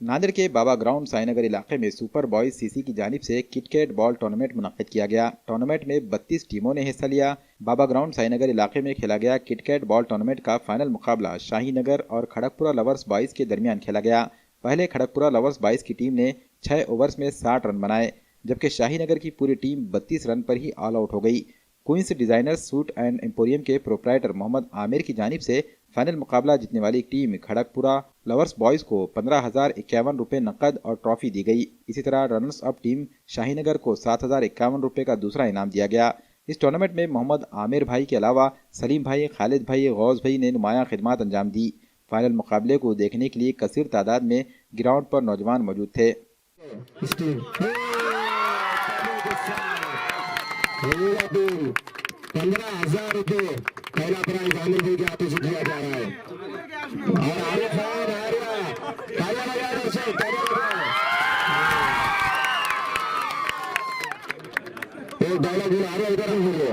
नांदेड़ के बाबा ग्राउंड साईनगर इलाके में सुपर बॉयज सीसी की जानिब से किटकैट बॉल टूर्नामेंट मुनक्किद किया गया। टूर्नामेंट में 32 टीमों ने हिस्सा लिया। बाबा ग्राउंड साईनगर इलाके में खेला गया किटकैट बॉल टूर्नामेंट का फाइनल मुकाबला शाहीनगर और खड़गपुरा लवर्स बॉयज के दरमियान खेला गया। पहले खड़गपुरा लवर्स बॉयज की टीम ने 6 ओवर्स में 60 रन बनाए, जबकि शाहीनगर की पूरी टीम 32 रन पर ही ऑल आउट हो गई। Queens designer suit and emporium के प्रोप्राइटर मोहम्मद आमिर की जानिब से फाइनल मुकाबला जीतने वाली टीम खड़गपुरा लवर्स बॉयज को 15,051 रुपये नकद और ट्रॉफी दी गई। इसी तरह रनर्स अप टीम शाहीनगर को 7,051 रुपये का दूसरा इनाम दिया गया। इस टूर्नामेंट में मोहम्मद आमिर भाई के अलावा सलीम भाई, खालिद भाई, गौस भाई ने नुमाया खिदमत अंजाम दी। फाइनल मुकाबले को देखने के लिए कसीर तादाद में ग्राउंड पर नौजवान मौजूद थे। 15,000 रुपये पहला प्राइज आमिर भाई के हाथों से दिया जा रहा है। और आरिफ खान तालियां बजाएं दर्शक, तालियां बजाएं। एक डायलॉग बोलो, आरे उधर हम बोलो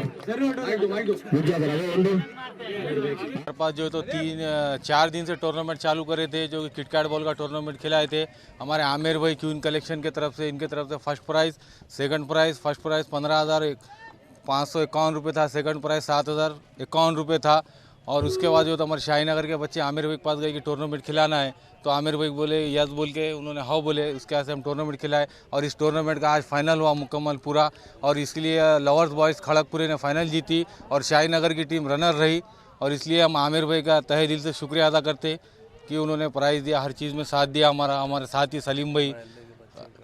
रुक जा जरा बोलो। हमारे पास जो तो 3-4 दिन से टूर्नामेंट चालू करे थे, जो कि किटकैट बॉल का टूर्नामेंट खिलाए थे। हमारे आमिर भाई क्यून कलेक्शन की तरफ से, इनके तरफ से first prize, second prize, first prize 15,551 रुपये था, सेकंड प्राइज़ 7,051 रुपये था। और उसके बाद जो तो हमारे शाहीनगर के बच्चे आमिर भाई के पास गए कि टूर्नामेंट खिलाना है, तो आमिर भाई बोले यस बोल के उन्होंने हाँ बोले, उसके बाद से हम टूर्नामेंट खिलाए। और इस टूर्नामेंट का आज फाइनल हुआ मुकम्मल पूरा, और इसके लिए लवर्स बॉयज़ खड़गपुरे ने फाइनल जीती और शाहीनगर की टीम रनर रही। और इसलिए हम आमिर भाई का तहे दिल से शुक्रिया अदा करते कि उन्होंने प्राइज़ दिया, हर चीज़ में साथ दिया। हमारे साथ ही सलीम भाई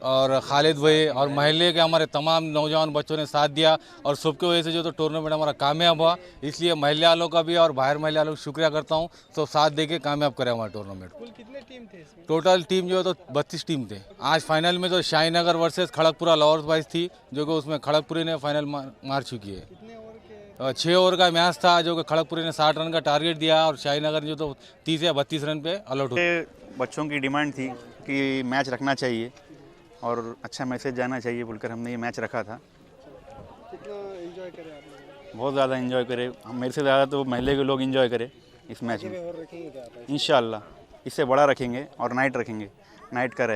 और खालिद भाई और महल्ले के हमारे तमाम नौजवान बच्चों ने साथ दिया, और सबकी वजह से जो तो टूर्नामेंट हमारा कामयाब हुआ। इसलिए महल्ले वालों का भी और बाहर महल्ले वालों का शुक्रिया करता हूँ, तो साथ दे के कामयाब करे हमारा टूर्नामेंट। कुल कितने टीम थे इसमें? टोटल टीम जो है तो 32 टीम थे। आज फाइनल में तो शाहीनगर वर्सेस खड़गपुरा लवर्स बॉयज थी, जो कि उसमें खड़गपुरी ने फाइनल मार चुकी है। 6 ओवर का मैच था, जो कि खड़गपुरी ने 60 रन का टारगेट दिया और शाहीनगर ने जो तो 30 या 32 रन पे ऑल आउट हुई। बच्चों की डिमांड थी कि मैच रखना चाहिए और अच्छा मैसेज जाना चाहिए बोलकर हमने ये मैच रखा था। कितना एंजॉय करे आप लोग? बहुत ज़्यादा एंजॉय करे, मेरे से ज़्यादा तो महल्ले के लोग एंजॉय करे इस मैच में। और रखेंगे क्या आप? इंशाल्लाह इससे बड़ा रखेंगे और नाइट रखेंगे, नाइट का रहेगा।